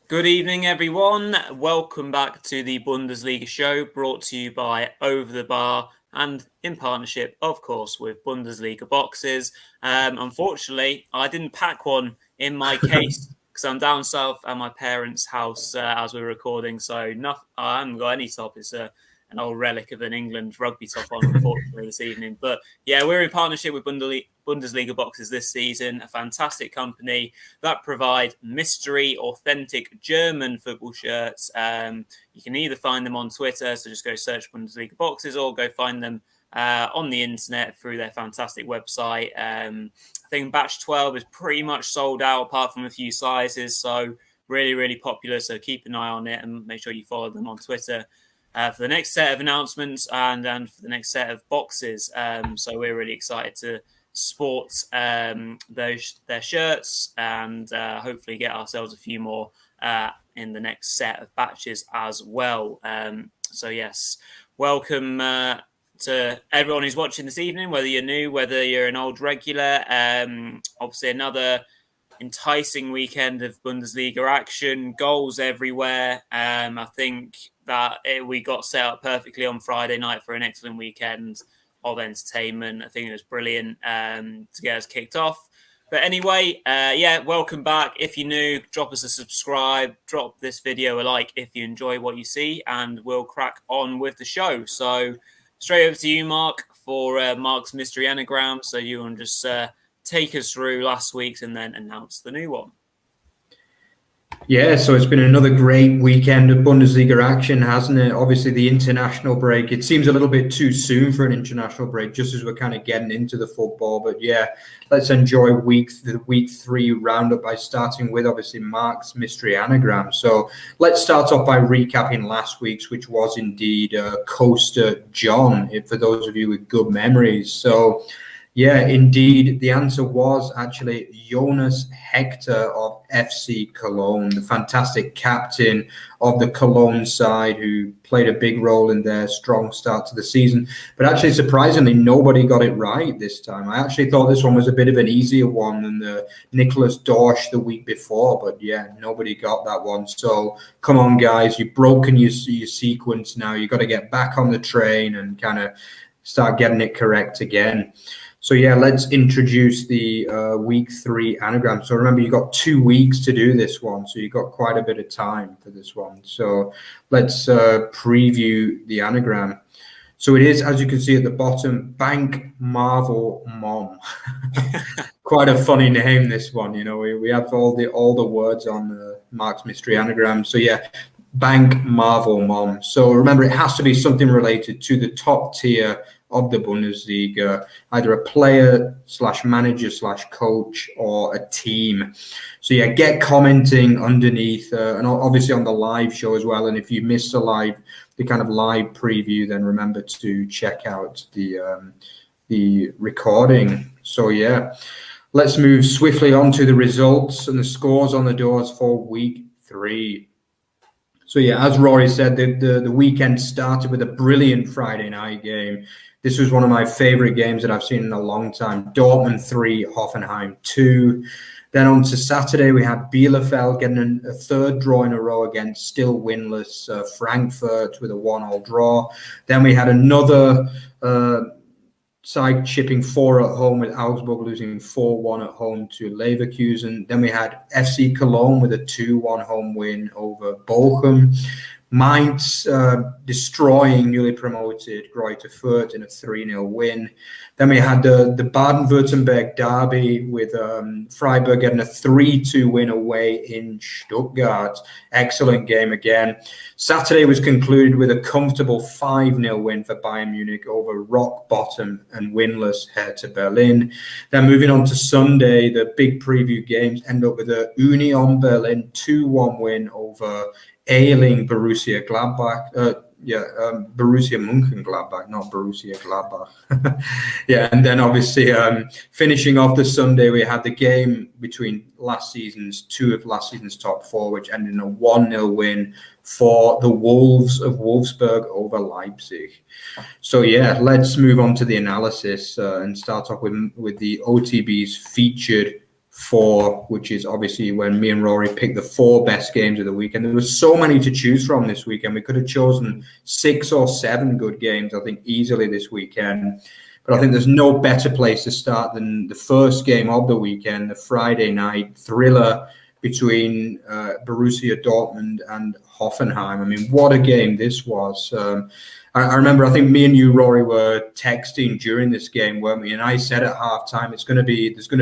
Good evening, everyone. Welcome back to the Bundesliga Show, brought to you by Over the Bar and in partnership, of course, with Bundesliga boxes. Unfortunately, I didn't pack one in my case because I'm down south at my parents' house as we're recording, so I haven't got any top. It's an old relic of an England rugby top on, unfortunately, this evening. But yeah, we're in partnership with Bundesliga boxes this season, a fantastic company that provide mystery, authentic German football shirts. You can either find them on Twitter, so just go search Bundesliga boxes, or go find them on the internet through their fantastic website. I think batch 12 is pretty much sold out apart from a few sizes, so really, really popular. So keep an eye on it and make sure you follow them on Twitter for the next set of announcements and for the next set of boxes. So we're really excited to sport their shirts and hopefully get ourselves a few more in the next set of batches as well. So yes, welcome to everyone who's watching this evening, whether you're new, whether you're an old regular. Obviously another enticing weekend of Bundesliga action, goals everywhere. I think that we got set up perfectly on Friday night for an excellent weekend of entertainment. I think it was brilliant to get us kicked off. But anyway, welcome back. If you're new, drop us a subscribe, drop this video a like if you enjoy what you see, and we'll crack on with the show. So straight over to you, Mark, for Mark's mystery anagram. So you want to just take us through last week's and then announce the new one. Yeah, so it's been another great weekend of Bundesliga action, hasn't it? Obviously, the international break, it seems a little bit too soon for an international break, just as we're kind of getting into the football. But yeah, let's enjoy the week 3 roundup by starting with, obviously, Mark's mystery anagram. So let's start off by recapping last week's, which was indeed Coaster John, for those of you with good memories. So yeah, indeed. The answer was actually JONAS HECTOR of FC Cologne, the fantastic captain of the Cologne side who played a big role in their strong start to the season. But actually, surprisingly, nobody got it right this time. I actually thought this one was a bit of an easier one than the Nicholas Dorsch the week before. But yeah, nobody got that one. So come on, guys. You've broken your sequence now. You've got to get back on the train and kind of start getting it correct again. So yeah, let's introduce the week 3 anagram. So remember, you got 2 weeks to do this one, so you got quite a bit of time for this one. So let's preview the anagram. So it is, as you can see at the bottom, Bank Marvel Mom. Quite a funny name, this one. You know, we have all the words on Mark's mystery anagram. So yeah, Bank Marvel Mom. So remember, it has to be something related to the top tier of the Bundesliga, either a player / manager / coach or a team. So yeah, get commenting underneath and obviously on the live show as well. And if you missed the kind of live preview, then remember to check out the recording. So yeah, let's move swiftly on to the results and the scores on the doors for week 3. So yeah, as Rory said, the weekend started with a brilliant Friday night game. This was one of my favorite games that I've seen in a long time. Dortmund 3, Hoffenheim 2. Then on to Saturday, we had Bielefeld getting a third draw in a row against still winless Frankfurt with a 1-1 draw. Then we had another side chipping 4 at home with Augsburg losing 4-1 at home to Leverkusen. Then we had FC Cologne with a 2-1 home win over Bochum. Mainz destroying newly promoted Greuther Fürth in a 3-0 win. Then we had the Baden-Württemberg derby with Freiburg getting a 3-2 win away in Stuttgart. Excellent game again. Saturday was concluded with a comfortable 5-0 win for Bayern Munich over rock bottom and winless Hertha Berlin. Then moving on to Sunday, the big preview games end up with a Union Berlin 2-1 win over ailing Borussia Gladbach, Borussia Mönchengladbach, not Borussia Gladbach. Yeah, and then obviously finishing off the Sunday, we had the game between two of last season's top 4, which ended in a 1-0 win for the Wolves of Wolfsburg over Leipzig. So yeah, let's move on to the analysis and start off with the OTB's featured 4, which is obviously when me and Rory picked the 4 best games of the weekend. There were so many to choose from this weekend. We could have chosen 6 or 7 good games, I think, easily this weekend. But I think there's no better place to start than the first game of the weekend, the Friday night thriller between Borussia Dortmund and Hoffenheim. I mean, what a game this was. I remember, I think me and you, Rory, were texting during this game, weren't we? And I said at halftime, there's going to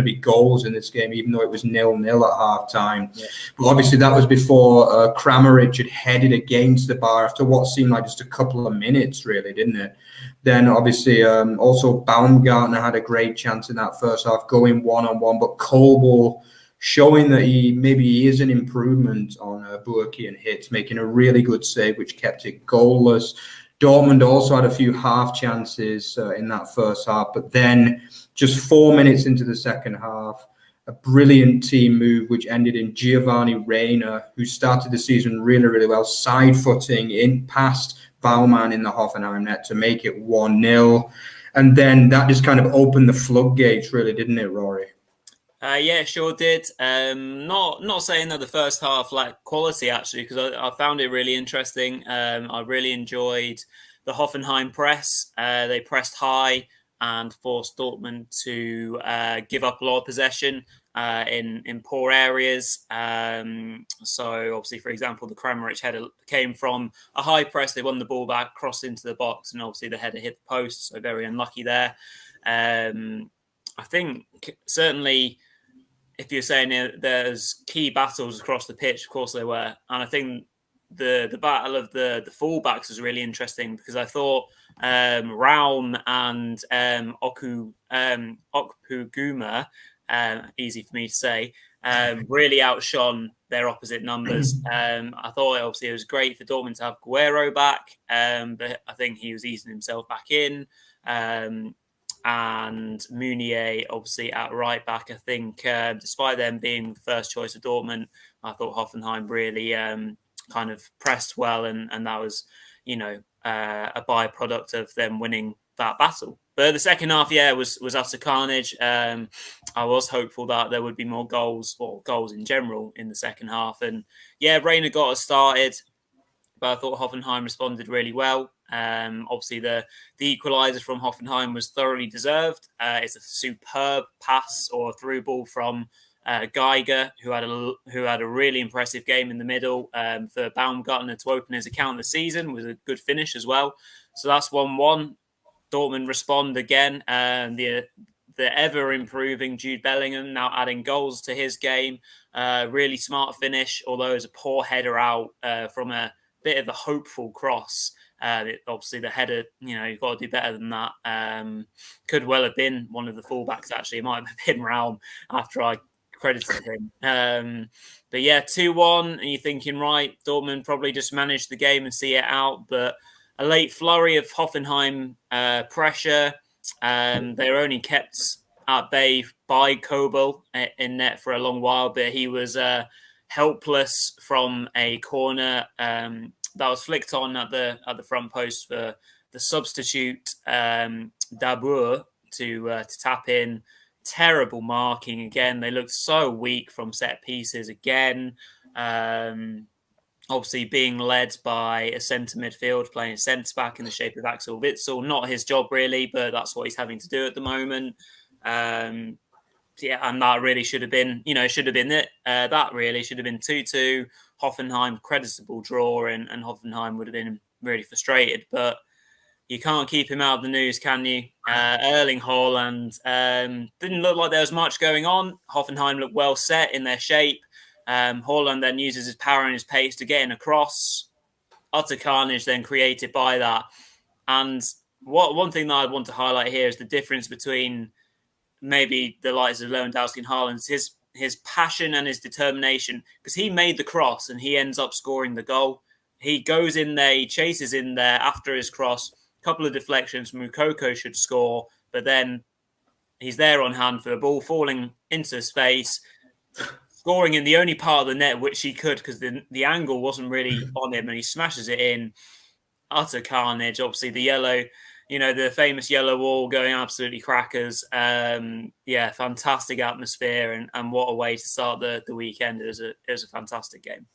be goals in this game, even though it was 0-0 at halftime. Yeah. But obviously, that was before Kramaric had headed against the bar after what seemed like just a couple of minutes, really, didn't it? Then obviously, also Baumgartner had a great chance in that first half, going 1-on-1, but Kobel showing that he is an improvement on Burki and Hitz, making a really good save, which kept it goalless. Dortmund also had a few half chances in that first half, but then just 4 minutes into the second half, a brilliant team move which ended in Giovanni Reina, who started the season really, really well, side-footing in past Baumann in the Hoffenheim net to make it 1-0. And then that just kind of opened the floodgates, really, didn't it, Rory? Yeah, sure did. Not saying that the first half lacked quality, actually, because I found it really interesting. I really enjoyed the Hoffenheim press. They pressed high and forced Dortmund to give up a lot of possession in poor areas. So obviously, for example, the Kramaric header came from a high press. They won the ball back, crossed into the box, and obviously the header hit the post. So very unlucky there. I think certainly, if you're saying there's key battles across the pitch, of course there were. And I think the battle of the fullbacks was really interesting because I thought Raum and Okpuguma, easy for me to say, really outshone their opposite numbers. I thought obviously it was great for Dortmund to have Guerrero back, but I think he was easing himself back in. And Meunier, obviously, at right back. I think, despite them being the first choice of Dortmund, I thought Hoffenheim really kind of pressed well, and that was, a byproduct of them winning that battle. But the second half, was utter carnage. I was hopeful that there would be more goals, or goals in general, in the second half. And Reina got us started, but I thought Hoffenheim responded really well. Obviously, the equaliser from Hoffenheim was thoroughly deserved. It's a superb pass or through ball from Geiger, who had a really impressive game in the middle. For Baumgartner to open his account this season was a good finish as well. So that's 1-1. Dortmund respond again. The ever improving Jude Bellingham now adding goals to his game. Really smart finish, although it was a poor header out from a bit of a hopeful cross. Obviously, the header, you've got to do better than that. Could well have been one of the fullbacks, actually. It might have been Raum after I credited him. But 2-1, and you're thinking, right, Dortmund probably just managed the game and see it out. But a late flurry of Hoffenheim pressure. They were only kept at bay by Kobel in net for a long while, but he was helpless from a corner that was flicked on at the front post for the substitute Dabur to tap in. Terrible marking again. They looked so weak from set pieces again. Obviously being led by a centre midfield, playing a centre back in the shape of Axel Witsel. Not his job really, but that's what he's having to do at the moment. And that really should have been, it. That really should have been 2-2. Hoffenheim, creditable draw, and Hoffenheim would have been really frustrated. But you can't keep him out of the news, can you? Erling Haaland didn't look like there was much going on. Hoffenheim looked well set in their shape. Haaland then uses his power and his pace to get in across. Utter carnage then created by that. And one thing that I want to highlight here is the difference between maybe the likes of Lewandowski and Haaland, his passion and his determination, because he made the cross and he ends up scoring the goal. He goes in there, he chases in there after his cross, a couple of deflections. Moukoko should score, but then he's there on hand for the ball falling into space, scoring in the only part of the net which he could because the angle wasn't really on him, and he smashes it in. Utter carnage. Obviously, the yellow the famous yellow wall going absolutely crackers. Yeah, fantastic atmosphere, and what a way to start the weekend. It was a fantastic game.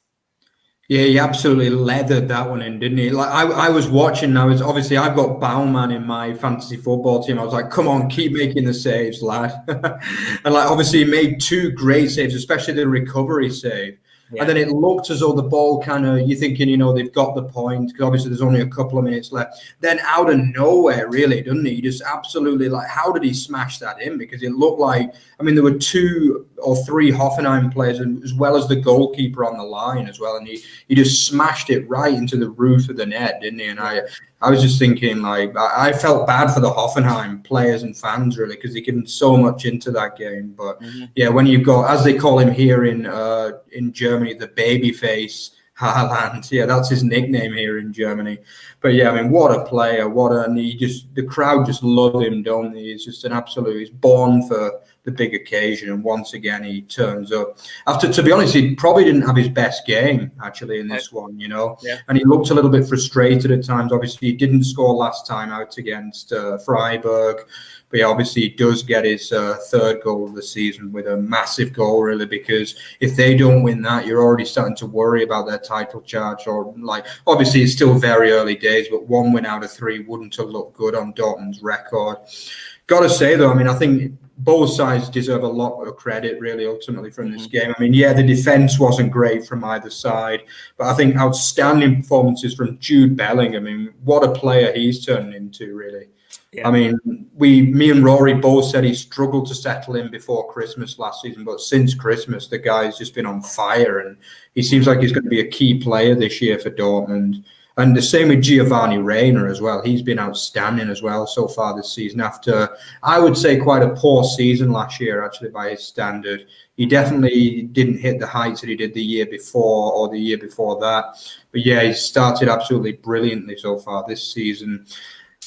Yeah, he absolutely leathered that one in, didn't he? Like I was watching. Obviously I've got Baumann in my fantasy football team. I was like, come on, keep making the saves, lad. And like obviously he made 2 great saves, especially the recovery save. Yeah. And then it looked as though the ball you're thinking, they've got the point because obviously there's only a couple of minutes left. Then out of nowhere, really, doesn't he? He just absolutely how did he smash that in? Because it looked like, there were 2 or 3 Hoffenheim players as well as the goalkeeper on the line as well. And he just smashed it right into the roof of the net, didn't he? And I was just thinking, I felt bad for the Hoffenheim players and fans, really, because they get so much into that game. But yeah, when you've got, as they call him here in Germany, the baby face Haaland. Yeah, that's his nickname here in Germany. But yeah, what a player! The crowd just love him, don't they? He's just he's born for the big occasion, and once again he turns up. To be honest, he probably didn't have his best game actually in this one, Yeah. And he looked a little bit frustrated at times. Obviously, he didn't score last time out against Freiburg. But yeah, obviously he does get his 3rd goal of the season with a massive goal, really, because if they don't win that, you're already starting to worry about their title charge. Or obviously it's still very early days, but 1 win out of 3 wouldn't have looked good on Dortmund's record. Got to say though, I think both sides deserve a lot of credit, really, ultimately from this game. Yeah, the defense wasn't great from either side, but I think outstanding performances from Jude Bellingham. What a player he's turned into, really. Yeah. Me and Rory both said he struggled to settle in before Christmas last season, but since Christmas, the guy's just been on fire, and he seems like he's going to be a key player this year for Dortmund. And the same with Giovanni Reina as well. He's been outstanding as well so far this season after, I would say, quite a poor season last year, actually, by his standard. He definitely didn't hit the heights that he did the year before or the year before that. But yeah, he started absolutely brilliantly so far this season.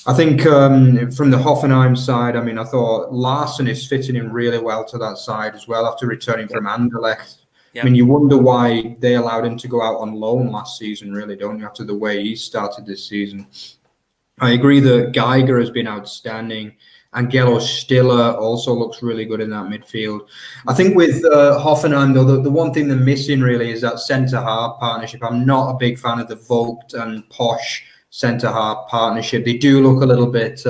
I think from the Hoffenheim side, I thought Larsen is fitting in really well to that side as well after returning from Anderlecht. Yep. You wonder why they allowed him to go out on loan last season, really, don't you, after the way he started this season. I agree that Geiger has been outstanding. Angelo Stiller also looks really good in that midfield. I think with Hoffenheim, though, the one thing they're missing, really, is that centre-half partnership. I'm not a big fan of the Vogt and Posch centre-half partnership. They do look a little bit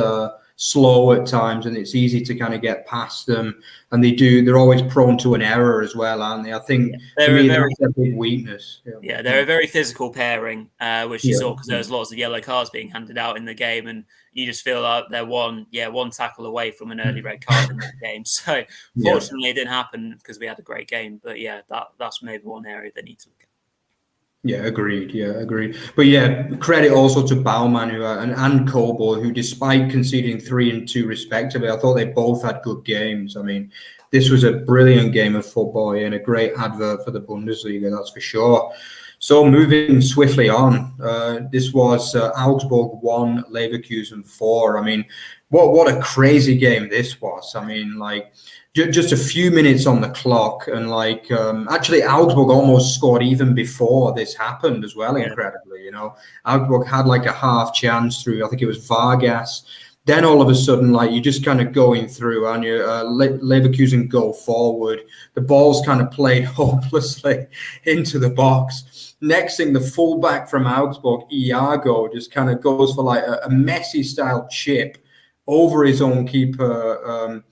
slow at times, and it's easy to kind of get past them. And they're always prone to an error as well, aren't they? I think that's a big weakness. Yeah, they're a very physical pairing, which you saw because there was lots of yellow cards being handed out in the game, and you just feel like they're one tackle away from an early red card in that game. So fortunately, it didn't happen because we had a great game. But yeah, that's maybe one area they need to look at. Yeah, agreed. But yeah, credit also to Baumann and Kobo, who, despite conceding 3 and 2 respectively, I thought they both had good games. This was a brilliant game of football and a great advert for the Bundesliga, that's for sure. So moving swiftly on, this was Augsburg 1, Leverkusen 4. What a crazy game this was. Just a few minutes on the clock, and actually Augsburg almost scored even before this happened as well. Incredibly, Augsburg had a half chance through, I think it was Vargas. Then all of a sudden, you're just kind of going through, and Leverkusen go forward. The ball's kind of played hopelessly into the box. Next thing, the fullback from Augsburg, Iago, just kind of goes for a Messi style chip over his own keeper.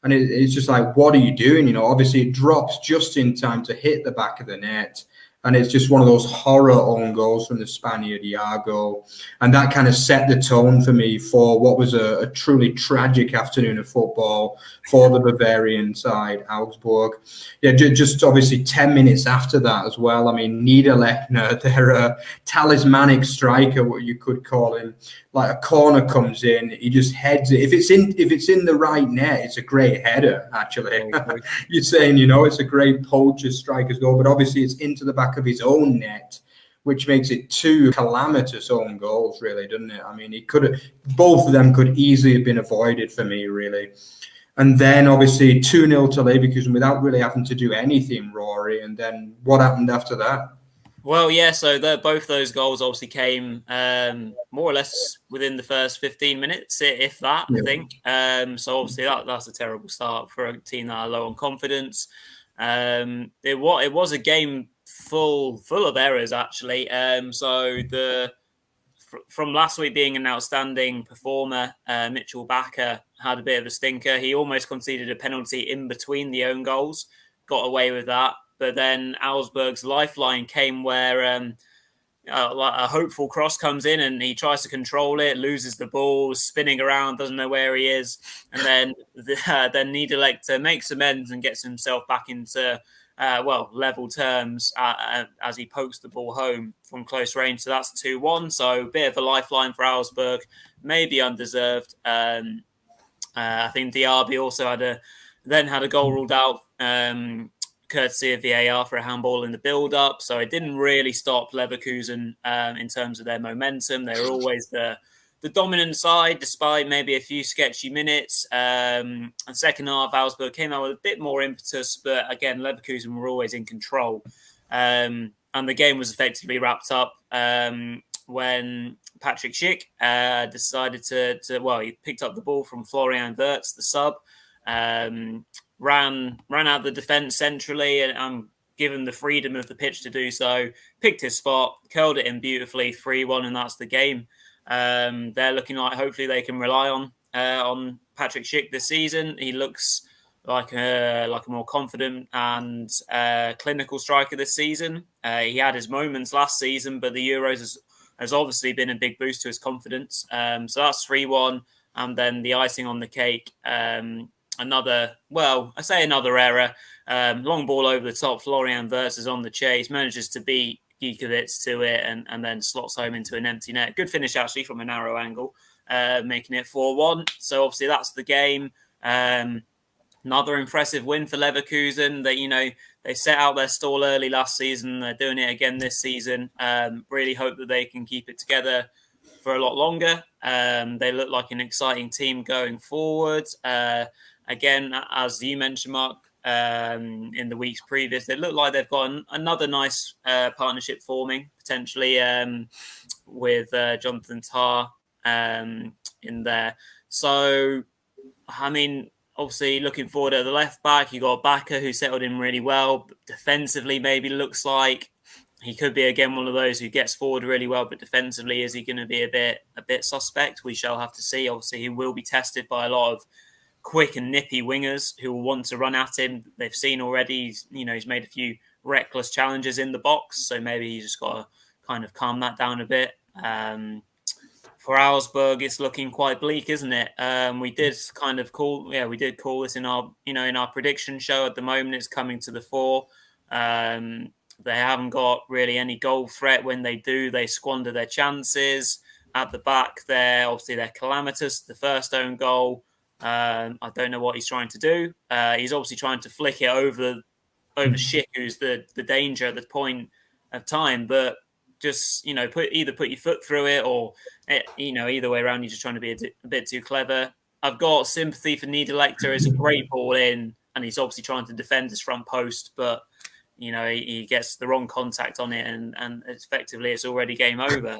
And it's just what are you doing? Obviously it drops just in time to hit the back of the net. And it's just one of those horror own goals from the Spaniard, Iago. And that kind of set the tone for me for what was a truly tragic afternoon of football for the Bavarian side, Augsburg. Yeah, just obviously 10 minutes after that as well. Niederlechner, their talismanic striker, what you could call him, a corner comes in, he just heads it. If it's in the right net, it's a great header, actually. You're saying, it's a great poacher striker's goal, but obviously it's into the back of his own net, which makes it 2 calamitous own goals, really, doesn't it? Both of them could easily have been avoided for me, really. And then obviously 2-0 to Leverkusen without really having to do anything, Rory. And then what happened after that? Well, yeah, so both those goals obviously came more or less within the first 15 minutes, if that, I think. So obviously that's a terrible start for a team that are low on confidence. It was a game full of errors, actually. So from last week being an outstanding performer, Mitchell Bakker had a bit of a stinker. He almost conceded a penalty in between the own goals, got away with that. But then Augsburg's lifeline came where a hopeful cross comes in and he tries to control it, loses the ball, spinning around, doesn't know where he is, and then then Niederlechner makes amends and gets himself back into level terms as he pokes the ball home from close range. So that's 2-1. So a bit of a lifeline for Augsburg, maybe undeserved. I think Diaby also had a goal ruled out. Courtesy of VAR for a handball in the build-up. So it didn't really stop Leverkusen in terms of their momentum. They were always the dominant side, despite maybe a few sketchy minutes. And second half, Augsburg came out with a bit more impetus, but again, Leverkusen were always in control. And the game was effectively wrapped up when Patrick Schick decided he picked up the ball from Florian Wirtz, the sub, ran out the defence centrally and given the freedom of the pitch to do so, picked his spot, curled it in beautifully, 3-1, and that's the game. They're looking like hopefully they can rely on Patrick Schick this season. He looks like a more confident and clinical striker this season. He had his moments last season, but the Euros has obviously been a big boost to his confidence. So that's 3-1, and then the icing on the cake. Another error. Long ball over the top. Florian Wirtz is on the chase, manages to beat Giekewitz to it, and then slots home into an empty net. Good finish, actually, from a narrow angle, making it 4-1. So obviously that's the game. Another impressive win for Leverkusen. They set out their stall early last season. They're doing it again this season. Really hope that they can keep it together for a lot longer. They look like an exciting team going forward. Again, as you mentioned, Mark, in the weeks previous, they look like they've got another nice partnership forming, potentially with Jonathan Tah in there. So, I mean, obviously looking forward at the left back, you got Bakker, who settled in really well. But defensively, maybe looks like he could be again one of those who gets forward really well, but defensively, is he going to be a bit suspect? We shall have to see. Obviously, he will be tested by a lot of quick and nippy wingers who will want to run at him. They've seen already, he's made a few reckless challenges in the box, so maybe he's just got to kind of calm that down a bit. For Augsburg, it's looking quite bleak, isn't it? We did call this in our prediction show. At the moment, it's coming to the fore. They haven't got really any goal threat. When they do, they squander their chances. At the back, they're calamitous. The first own goal, I don't know what he's trying to do. He's obviously trying to flick it over Schick, who's the danger at the point of time. But just put your foot through it, or either way around, you're just trying to be a bit too clever. I've got sympathy for Niederlechner. It's a great ball in, and he's obviously trying to defend his front post, but he gets the wrong contact on it, and effectively it's already game over.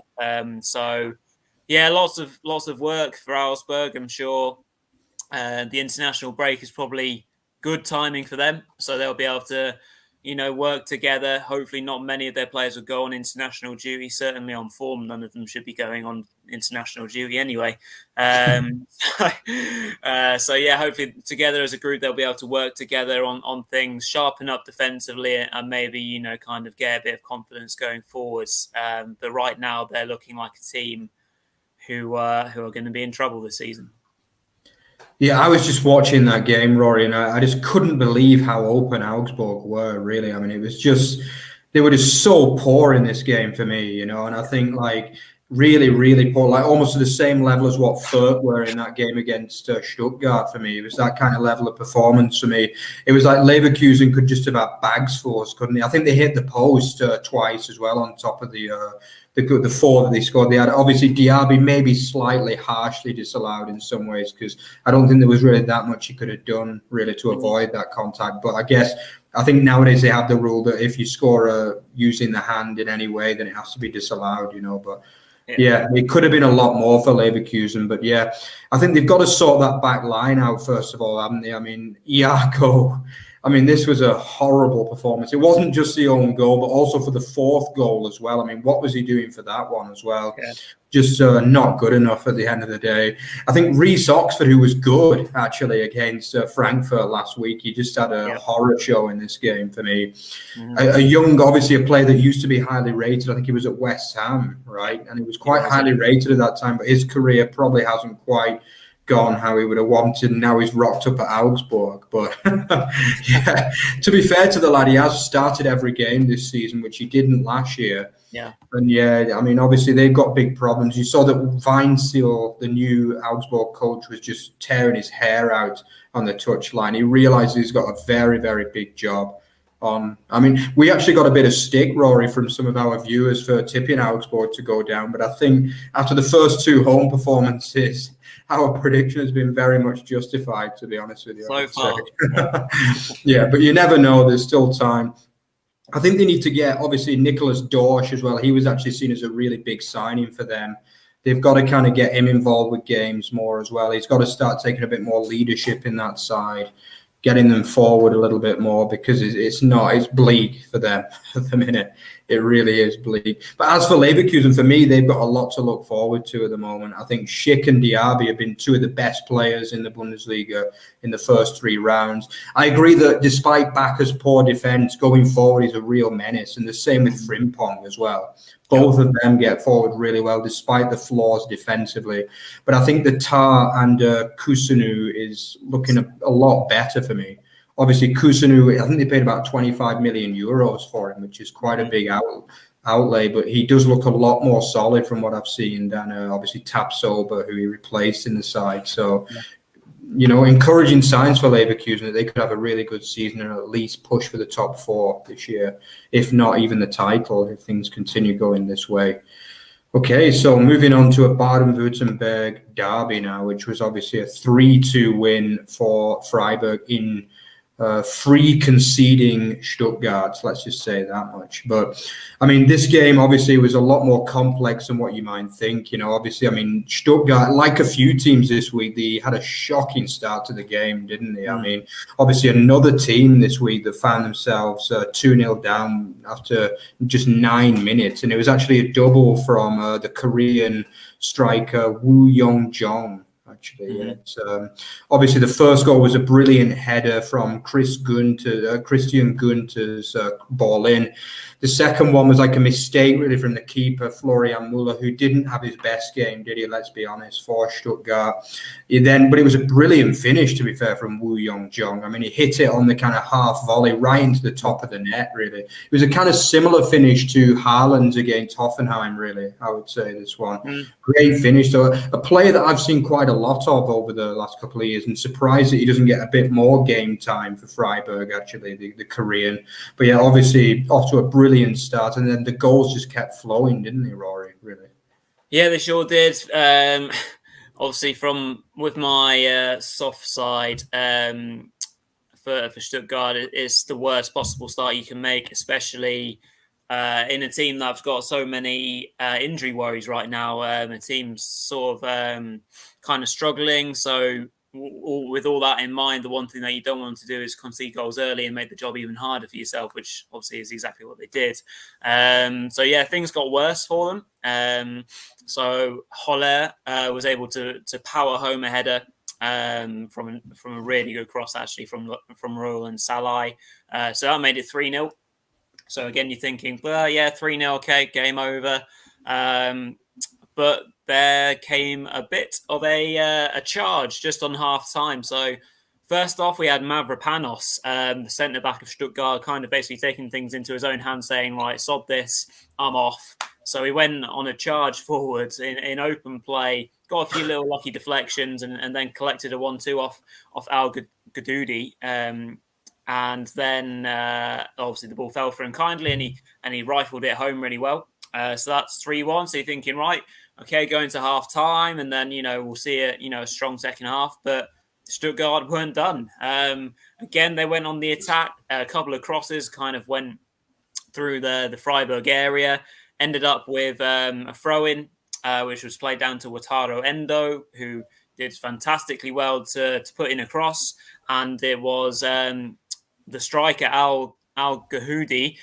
So yeah, lots of work for Augsburg. I'm sure the international break is probably good timing for them, so they'll be able to work together. Hopefully not many of their players will go on international duty. Certainly on form, none of them should be going on international duty anyway. So yeah, hopefully together as a group, they'll be able to work together on things, sharpen up defensively, and maybe, kind of get a bit of confidence going forwards. But right now they're looking like a team who are going to be in trouble this season. Yeah, I was just watching that game, Rory, and I just couldn't believe how open Augsburg were, really. I mean, it was just, they were just so poor in this game for me, and I think really, really poor, almost to the same level as what Furth were in that game against Stuttgart for me. It was that kind of level of performance for me. It was like Leverkusen could just have had bags for us, couldn't they? I think they hit the post twice as well on top of the the four that they scored. They had obviously Diaby maybe slightly harshly disallowed in some ways, because I don't think there was really that much he could have done really to avoid that contact. But I think nowadays they have the rule that if you score using the hand in any way, then it has to be disallowed, But yeah, it could have been a lot more for Leverkusen. But yeah, I think they've got to sort that back line out first of all, haven't they? I mean, Iago, this was a horrible performance. It wasn't just the own goal, but also for the fourth goal as well. What was he doing for that one as well? Yeah. Just not good enough at the end of the day. I think Reece Oxford, who was good actually against Frankfurt last week, he just had a horror show in this game for me. A young, obviously a player that used to be highly rated. I think he was at West Ham, right? And he was quite highly rated at that time, but his career probably hasn't quite gone how he would have wanted, and now he's rocked up at Augsburg. But yeah, to be fair to the lad, he has started every game this season, which he didn't last year. Yeah. And yeah, obviously they've got big problems. You saw that Weinziel, the new Augsburg coach, was just tearing his hair out on the touchline. He realized he's got a very, very big job on. We actually got a bit of stick, Rory, from some of our viewers for tipping Augsburg to go down. But I think after the first two home performances, our prediction has been very much justified, to be honest with you. So far. Yeah, but you never know. There's still time. I think they need to get, obviously, Nicholas Dorsch as well. He was actually seen as a really big signing for them. They've got to kind of get him involved with games more as well. He's got to start taking a bit more leadership in that side, getting them forward a little bit more, because it's bleak for them at the minute. It really is bleak. But as for Leverkusen, for me, they've got a lot to look forward to at the moment. I think Schick and Diaby have been two of the best players in the Bundesliga in the first three rounds. I agree that despite Backer's poor defence, going forward is a real menace, and the same with Frimpong as well. Both of them get forward really well, despite the flaws defensively. But I think the Tar and Kusunu is looking a lot better for me. Obviously, Kusunu, I think they paid about 25 million euros for him, which is quite a big outlay. But he does look a lot more solid from what I've seen than obviously Tapsoba, who he replaced in the side. So, encouraging signs for Leverkusen that they could have a really good season and at least push for the top four this year, if not even the title, if things continue going this way. Okay, so moving on to a Baden-Württemberg derby now, which was obviously a 3-2 win for Freiburg in free conceding Stuttgart, let's just say that much. But this game obviously was a lot more complex than what you might think. Obviously, Stuttgart, like a few teams this week, they had a shocking start to the game, didn't they? Obviously another team this week that found themselves 2-0 down after just 9 minutes, and it was actually a double from the Korean striker Woo Young-jong. Actually, obviously the first goal was a brilliant header from Christian Gunter's ball in. The second one was like a mistake really from the keeper, Florian Muller, who didn't have his best game, did he? Let's be honest, for Stuttgart. But it was a brilliant finish, to be fair, from Woo Young-jong. He hit it on the kind of half volley right into the top of the net, really. It was a kind of similar finish to Haaland's against Hoffenheim, really, I would say, this one. Great finish. So a player that I've seen quite a lot of over the last couple of years, and surprised that he doesn't get a bit more game time for Freiburg, actually, the Korean. But yeah, obviously off to a brilliant start, and then the goals just kept flowing, didn't they, Rory? Really? Yeah, they sure did. Obviously, with my soft side for Stuttgart, it's the worst possible start you can make, especially in a team that's got so many injury worries right now. The team's sort of kind of struggling. So with all that in mind, the one thing that you don't want to do is concede goals early and make the job even harder for yourself, which obviously is exactly what they did. So yeah, things got worse for them. So Holler was able to power home a header from a really good cross, actually, from Roland Salai. So that made it 3-0. So again, you're thinking, well, yeah, 3-0, okay, game over. But there came a bit of a charge just on half time. So first off, we had Mavropanos, the centre back of Stuttgart, kind of basically taking things into his own hands, saying, right, sod this, I'm off. So he went on a charge forwards in open play, got a few little lucky deflections, and then collected a 1-2 off Al Gadoudi. And then obviously the ball fell for him kindly, and he rifled it home really well. So that's 3-1. So you're thinking, right, okay, going to half time, and then we'll see a strong second half. But Stuttgart weren't done. Again, they went on the attack. A couple of crosses kind of went through the Freiburg area. Ended up with a throw-in, which was played down to Wataru Endo, who did fantastically well to put in a cross. And it was the striker, Al Gahoudi,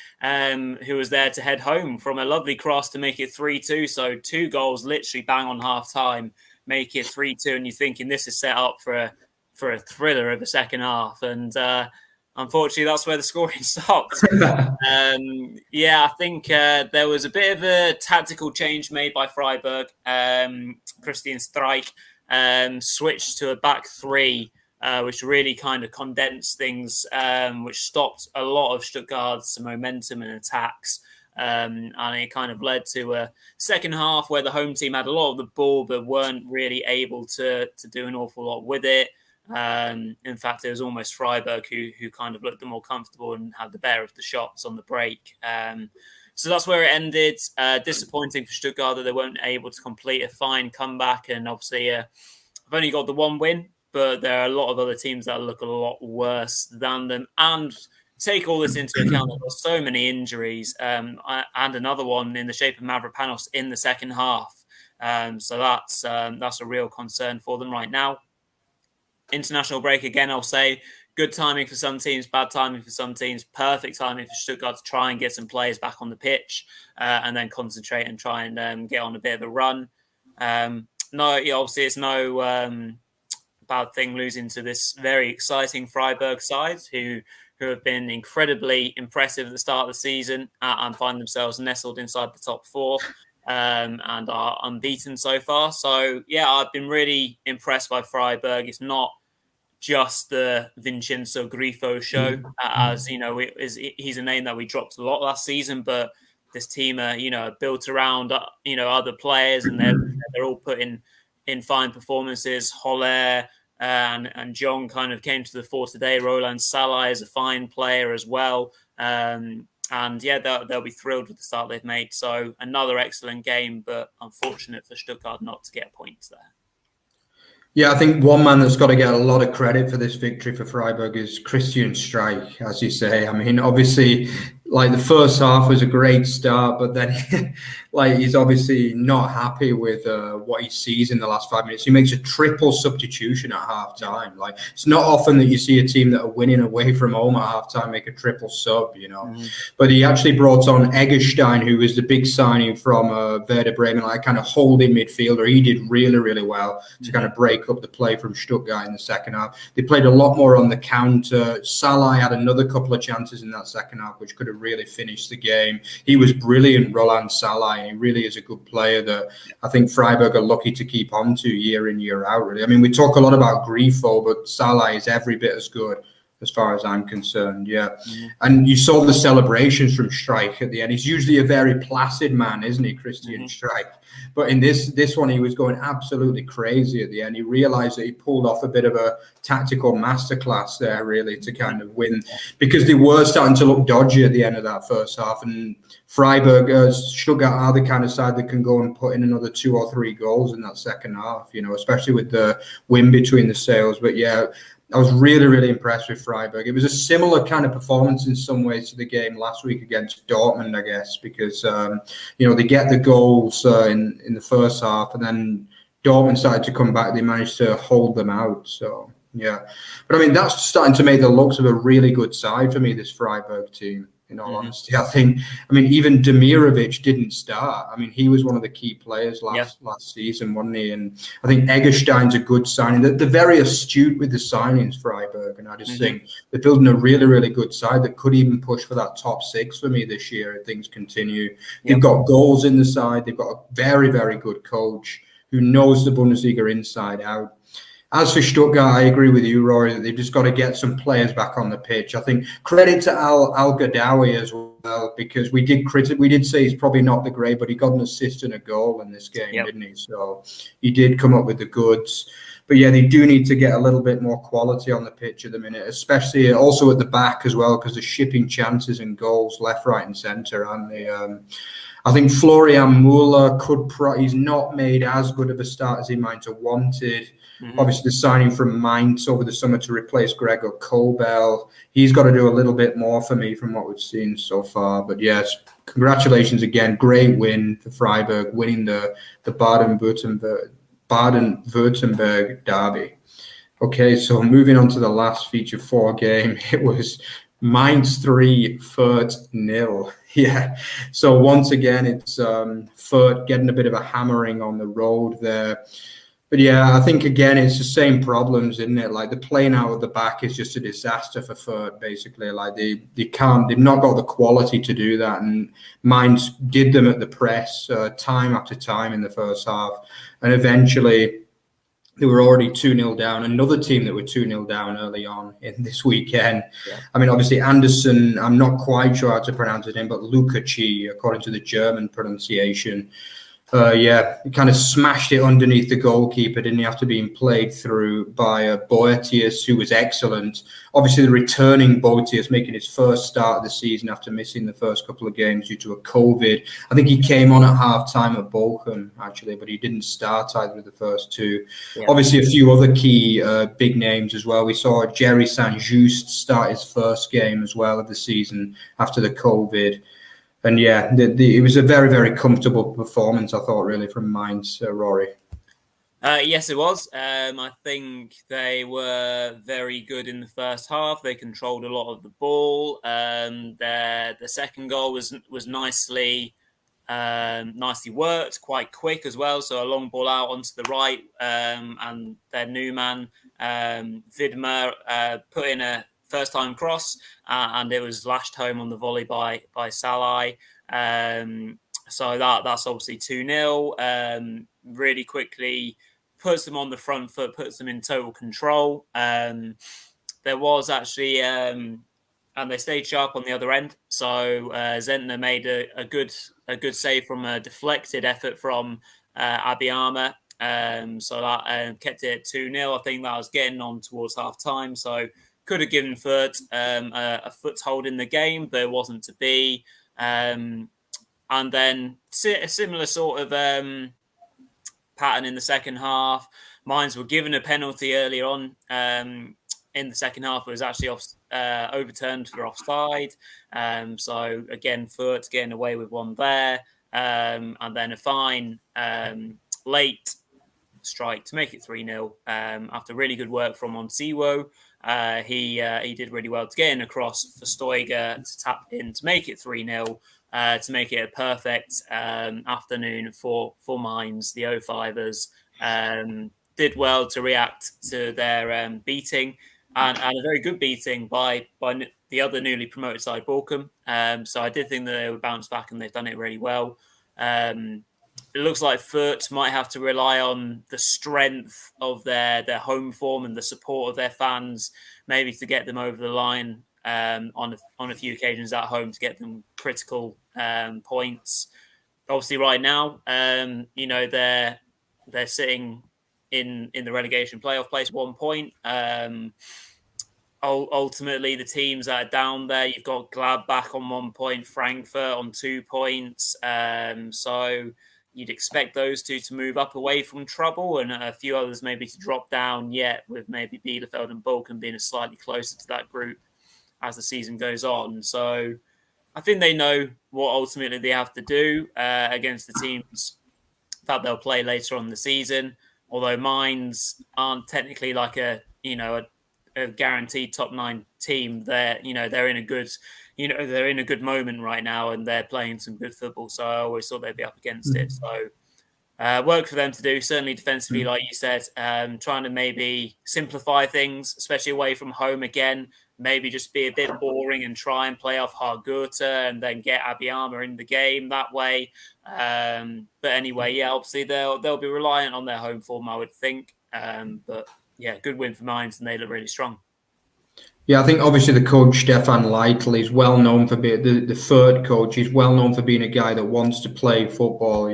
who was there to head home from a lovely cross to make it 3-2. So 2 goals literally bang on half time, make it 3-2. And you're thinking this is set up for a thriller of the second half. And unfortunately, that's where the scoring stopped. I think there was a bit of a tactical change made by Freiburg. Christian Streich switched to a back 3, which really kind of condensed things, which stopped a lot of Stuttgart's momentum and attacks. And it kind of led to a second half where the home team had a lot of the ball, but weren't really able to do an awful lot with it. In fact, it was almost Freiburg who kind of looked the more comfortable and had the better of the shots on the break. So that's where it ended. Disappointing for Stuttgart that they weren't able to complete a fine comeback. And obviously, I've only got the 1 win, but there are a lot of other teams that look a lot worse than them. And take all this into account, there were so many injuries, and another one in the shape of Mavropanos in the second half. So that's a real concern for them right now. International break again, I'll say good timing for some teams, bad timing for some teams, perfect timing for Stuttgart to try and get some players back on the pitch and then concentrate and try and get on a bit of a run. Obviously it's no bad thing losing to this very exciting Freiburg side who have been incredibly impressive at the start of the season and find themselves nestled inside the top 4. And are unbeaten so far. So, I've been really impressed by Freiburg. It's not just the Vincenzo Grifo show, as he's a name that we dropped a lot last season, but this team are built around other players, and they're all putting in fine performances. Holler and John kind of came to the fore today. Roland Salah is a fine player as well. And they'll be thrilled with the start they've made. So another excellent game, but unfortunate for Stuttgart not to get points there. Yeah, I think one man that's got to get a lot of credit for this victory for Freiburg is Christian Streich, as you say. I mean, obviously, like the first half was a great start, but then he's obviously not happy with what he sees in the last 5 minutes. He makes a triple substitution at half time. Like, it's not often that you see a team that are winning away from home at half time make a triple sub, But he actually brought on Eggestein, who was the big signing from Werder Bremen, like kind of holding midfielder. He did really, really well to kind of break up the play from Stuttgart in the second half. They played a lot more on the counter. Salah had another couple of chances in that second half, which could have really finished the game. He was brilliant, Roland Salah, and he really is a good player that I think Freiburg are lucky to keep on to year in, year out, really. I mean, we talk a lot about Grifo, but Salah is every bit as good as far as I'm concerned, And you saw the celebrations from Streich at the end. He's usually a very placid man, isn't he, Christian Streich? But in this one, he was going absolutely crazy at the end. He realised that he pulled off a bit of a tactical masterclass there, really, to kind of win, because they were starting to look dodgy at the end of that first half. And Freiburg, Stuttgart are the kind of side that can go and put in another 2 or 3 goals in that second half, especially with the win between the sails. But I was really, really impressed with Freiburg. It was a similar kind of performance in some ways to the game last week against Dortmund, I guess, because, they get the goals in the first half, and then Dortmund started to come back. They managed to hold them out. So, But, I mean, that's starting to make the looks of a really good side for me, this Freiburg team. In all honesty, I think, even Demirovic didn't start. I mean, he was one of the key players last season, wasn't he? And I think Eggestein's a good signing. They're very astute with the signings, Freiburg, and I just think they're building a really, really good side that could even push for that top 6 for me this year if things continue. They've got goals in the side. They've got a very, very good coach who knows the Bundesliga inside out. As for Stuttgart, I agree with you, Rory, that they've just got to get some players back on the pitch. I think credit to Al Gadawi as well, because we did say he's probably not the great, but he got an assist and a goal in this game, didn't he? So he did come up with the goods. But they do need to get a little bit more quality on the pitch at the minute, especially also at the back as well, because they're shipping chances and goals left, right, and centre, aren't they? I think Florian Muller he's not made as good of a start as he might have wanted. Mm-hmm. Obviously, the signing from Mainz over the summer to replace Gregor Kobel, he's got to do a little bit more for me from what we've seen so far. But yes, congratulations again. Great win for Freiburg, winning the Baden-Württemberg derby. Okay, so moving on to the last feature 4 game, it was Mainz 3, Furth 0. Yeah, so once again, it's Furth getting a bit of a hammering on the road there. But yeah, I think again, it's the same problems, isn't it? Like the playing out of the back is just a disaster for Furth, basically. Like they've not got the quality to do that. And Mainz did them at the press time after time in the first half. And eventually, they were already 2-0 down. Another team that were 2-0 down early on in this weekend. Yeah. I mean, obviously, Anderson, I'm not quite sure how to pronounce his name, but Lukaci, according to the German pronunciation. He kind of smashed it underneath the goalkeeper, didn't he, after being played through by Boetius, who was excellent. Obviously, the returning Boetius making his first start of the season after missing the first couple of games due to a COVID. I think he came on at half-time at Bochum, actually, but he didn't start either of the first 2. Yeah. Obviously, a few other key big names as well. We saw Jerry Saint-Just start his first game as well of the season after the COVID. And yeah, it was a very, very comfortable performance, I thought, really, from Mainz, Rory. Yes, it was. I think they were very good in the first half. They controlled a lot of the ball. The second goal was nicely worked, quite quick as well. So a long ball out onto the right, and their new man Widmer put in a first-time cross, and it was lashed home on the volley by Salai. So that's obviously 2-0. Really quickly puts them on the front foot, puts them in total control. There was actually, and they stayed sharp on the other end. So Zentner made a good save from a deflected effort from Abiyama. So that kept it at 2-0. I think that was getting on towards half-time. So could have given Furth a foothold in the game, but it wasn't to be. And then a similar sort of pattern in the second half. Mainz were given a penalty earlier on in the second half. It was actually overturned for offside. So again, Furth getting away with one there. And then a fine late strike to make it 3-0 after really good work from Onsiwo. He did really well to get in across for Stoiger to tap in to make it 3-0, to make it a perfect afternoon for Mainz. The 05ers did well to react to their beating and a very good beating by the other newly promoted side, Bochum. So I did think that they would bounce back, and they've done it really well. It looks like Fürth might have to rely on the strength of their home form and the support of their fans, maybe to get them over the line on a few occasions at home to get them critical points. Obviously, right now, they're sitting in the relegation playoff place, 1 point. Ultimately, the teams that are down there, you've got Gladbach on 1 point, Frankfurt on 2 points. So you'd expect those two to move up away from trouble, and a few others maybe to drop down yet, with maybe Bielefeld and Bochum being slightly closer to that group as the season goes on. So I think they know what ultimately they have to do against the teams that they'll play later on in the season. Although Mainz aren't technically like a guaranteed top 9 team, they're in a good moment right now, and they're playing some good football. So I always thought they'd be up against it. So work for them to do, certainly defensively, like you said, trying to maybe simplify things, especially away from home again. Maybe just be a bit boring and try and play off Hargurta and then get Abiyama in the game that way. But anyway, obviously they'll be reliant on their home form, I would think. But yeah, good win for Mainz, and they look really strong. Yeah, I think obviously the coach, Stefan Leitl, is well known for being the third coach. He's well known for being a guy that wants to play football,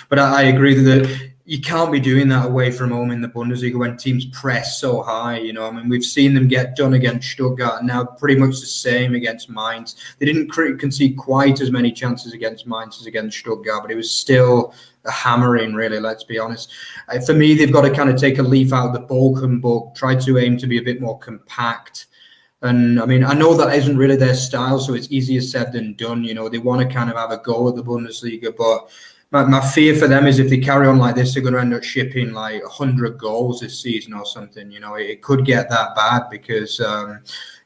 But I agree that you can't be doing that away from home in the Bundesliga when teams press so high. You know, I mean, we've seen them get done against Stuttgart, and now pretty much the same against Mainz. They didn't concede quite as many chances against Mainz as against Stuttgart, but it was still a hammering, really, let's be honest. For me, they've got to kind of take a leaf out of the Bochum book, try to aim to be a bit more compact. And I mean, I know that isn't really their style, so it's easier said than done. You know, they want to kind of have a go at the Bundesliga, but my fear for them is if they carry on like this, they're going to end up shipping like 100 goals this season or something. You know, it could get that bad because,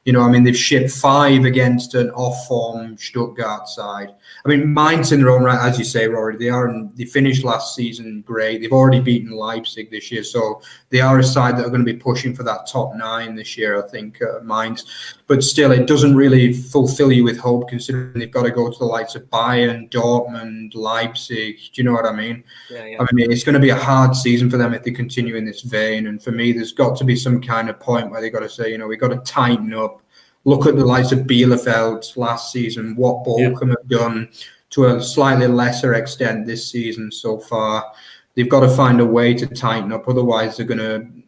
you know, I mean, they've shipped 5 against an off-form Stuttgart side. I mean, Mainz in their own right, as you say, Rory, they finished last season great. They've already beaten Leipzig this year, so they are a side that are going to be pushing for that top 9 this year, I think, Mainz. But still, it doesn't really fulfill you with hope considering they've got to go to the likes of Bayern, Dortmund, Leipzig. Do you know what I mean? Yeah. I mean, it's going to be a hard season for them if they continue in this vein. And for me, there's got to be some kind of point where they've got to say, you know, we've got to tighten up. Look at the likes of Bielefeld last season, what Bochum have done to a slightly lesser extent this season so far. They've got to find a way to tighten up. Otherwise, they're going to, do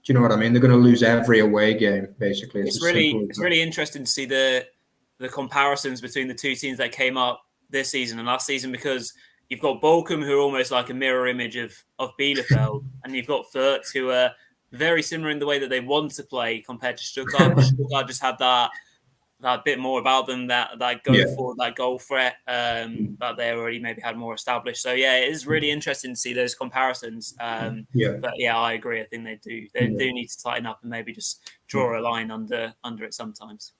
you know what I mean? They're going to lose every away game, basically. It's really interesting to see the comparisons between the two teams that came up this season and last season, because you've got Bochum, who are almost like a mirror image of Bielefeld, and you've got Furth, who are very similar in the way that they want to play compared to Stuttgart. Stuttgart just had that bit more about them, that forward, that goal threat that they already maybe had more established. So yeah, it is really interesting to see those comparisons. But yeah, I agree. I think they do need to tighten up and maybe just draw a line under it sometimes.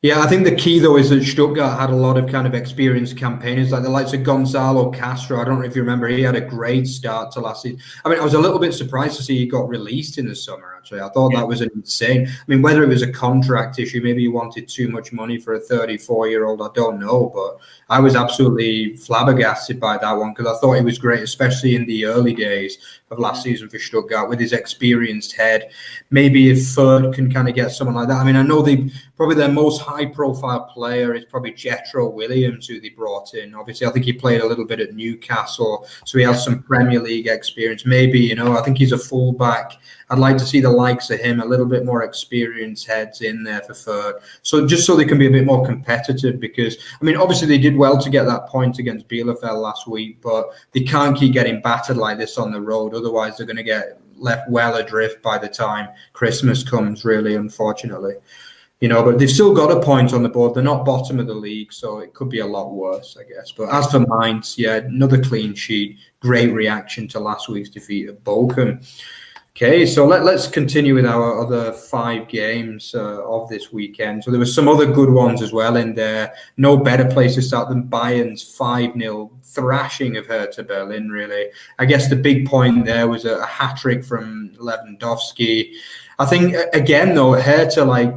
Yeah, I think the key, though, is that Stuttgart had a lot of kind of experienced campaigners, like the likes of Gonzalo Castro. I don't know if you remember, he had a great start to last season. I mean, I was a little bit surprised to see he got released in the summer, actually. I thought that was insane. I mean, whether it was a contract issue, maybe he wanted too much money for a 34-year-old, I don't know. But I was absolutely flabbergasted by that one because I thought he was great, especially in the early days of last season for Stuttgart with his experienced head. Maybe if Furth can kind of get someone like that. I mean, I know probably their most high-profile player is probably Jethro Williams, who they brought in. Obviously, I think he played a little bit at Newcastle, so he has some Premier League experience. Maybe, you know, I think he's a fullback. I'd like to see the likes of him, a little bit more experienced heads in there for Furth. So just so they can be a bit more competitive because, I mean, obviously they did well to get that point against Bielefeld last week, but they can't keep getting battered like this on the road. Otherwise, they're going to get left well adrift by the time Christmas comes, really, unfortunately. You know, but they've still got a point on the board. They're not bottom of the league, so it could be a lot worse, I guess. But as for Mainz, yeah, another clean sheet. Great reaction to last week's defeat at Bochum. Okay, so let's continue with our other 5 games of this weekend. So there were some other good ones as well in there. No better place to start than Bayern's 5-0 thrashing of Hertha Berlin, really. I guess the big point there was a hat-trick from Lewandowski. I think, again, though, Hertha, like,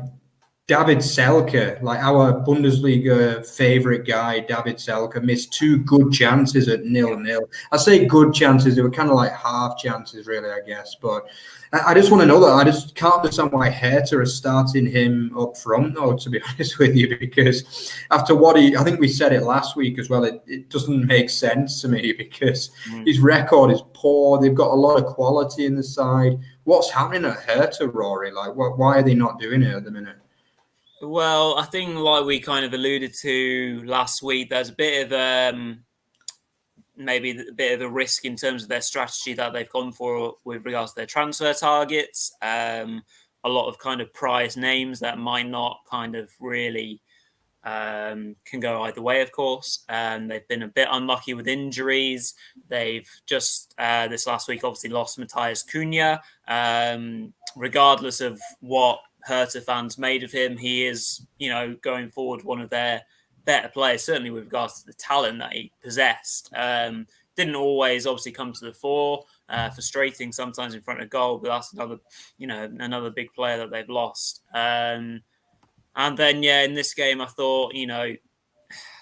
David Selke, like our Bundesliga favourite guy, David Selke, missed 2 good chances at 0-0. I say good chances, they were kind of like half chances, really, I guess. But I just want to know that. I just can't understand why Hertha are starting him up front, though, to be honest with you, because after what I think we said it last week as well, it doesn't make sense to me because his record is poor. They've got a lot of quality in the side. What's happening at Hertha, Rory? Like, why are they not doing it at the minute? Well, I think like we kind of alluded to last week, there's a bit of maybe a bit of a risk in terms of their strategy that they've gone for with regards to their transfer targets. A lot of kind of prize names that might not kind of really can go either way, of course. They've been a bit unlucky with injuries. They've just this last week obviously lost Matthias Cunha. Regardless of what Hertha fans made of him, he is, you know, going forward one of their better players, certainly with regards to the talent that he possessed. Didn't always obviously come to the fore, frustrating sometimes in front of goal, but that's another big player that they've lost. And then, yeah, in this game, I thought, you know,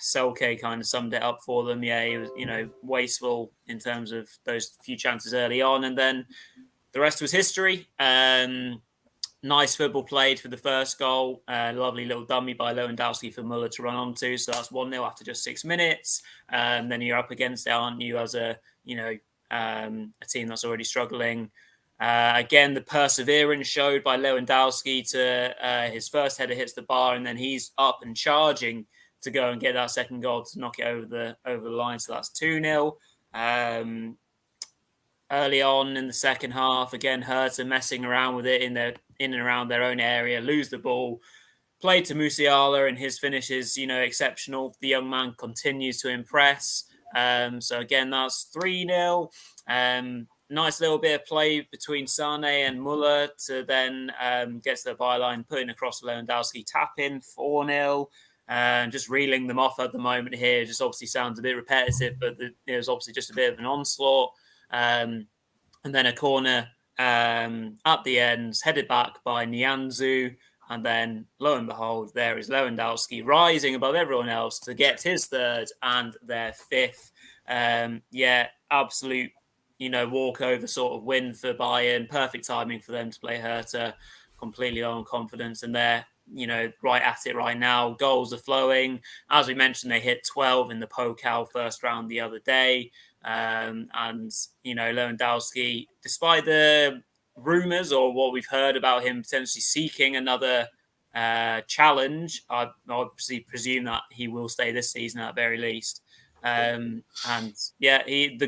Selke kind of summed it up for them. Yeah, he was, you know, wasteful in terms of those few chances early on, and then the rest was history. Nice football played for the first goal. Lovely little dummy by Lewandowski for Muller to run onto. So that's 1-0 after just 6 minutes. And then you're up against it, aren't you, as a, you know, a team that's already struggling. Again, the perseverance showed by Lewandowski to his first header hits the bar, and then he's up and charging to go and get that second goal to knock it over the line. So that's 2-0. Early on in the second half, again, Hertha messing around with it in and around their own area, lose the ball. Played to Musiala, and his finish is, exceptional. The young man continues to impress. So again, that's 3-0. Nice little bit of play between Sane and Muller to then get to the byline, putting across Lewandowski, tap in 4-0. Just reeling them off at the moment here. Just obviously sounds a bit repetitive, but there's obviously just a bit of an onslaught. And then a corner at the end, headed back by Nianzou. And then, lo and behold, there is Lewandowski rising above everyone else to get his third and their fifth. Absolute, walkover sort of win for Bayern. Perfect timing for them to play Hertha. Completely low on confidence. And they're, right at it right now. Goals are flowing. As we mentioned, they hit 12 in the Pokal first round the other day. Lewandowski, despite the rumours or what we've heard about him potentially seeking another challenge, I obviously presume that he will stay this season at the very least. The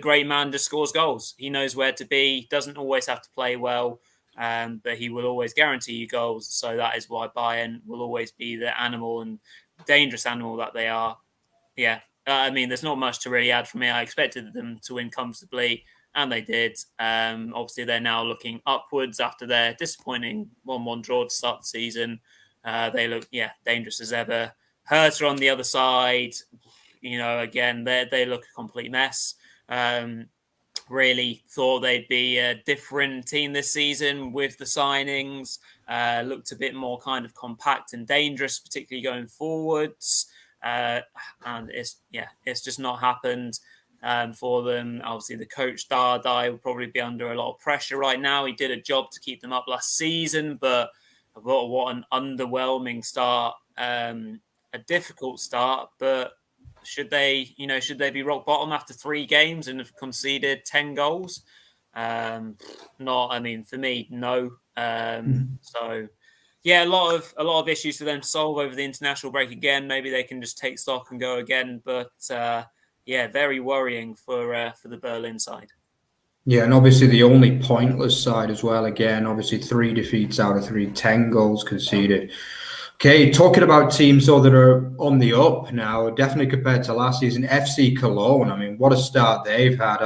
great man just scores goals. He knows where to be, doesn't always have to play well, but he will always guarantee you goals. So that is why Bayern will always be the animal and dangerous animal that they are. Yeah. There's not much to really add from me. I expected them to win comfortably, and they did. Obviously, they're now looking upwards after their disappointing 1-1 draw to start the season. They look, dangerous as ever. Hertha on the other side, again, they look a complete mess. Really thought they'd be a different team this season with the signings. Looked a bit more kind of compact and dangerous, particularly going forwards. And it's just not happened for them. Obviously, the coach Dardai will probably be under a lot of pressure right now. He did a job to keep them up last season, but what an underwhelming start. A difficult start, but should they be rock bottom after 3 games and have conceded 10 goals? For me, no. So. Yeah, a lot of issues for them to solve over the international break again. Maybe they can just take stock and go again. But very worrying for the Berlin side. Yeah, and obviously the only pointless side as well. Again, obviously 3 defeats out of 3, 10 goals conceded. Okay, talking about teams though that are on the up now, definitely compared to last season, FC Cologne. What a start they've had.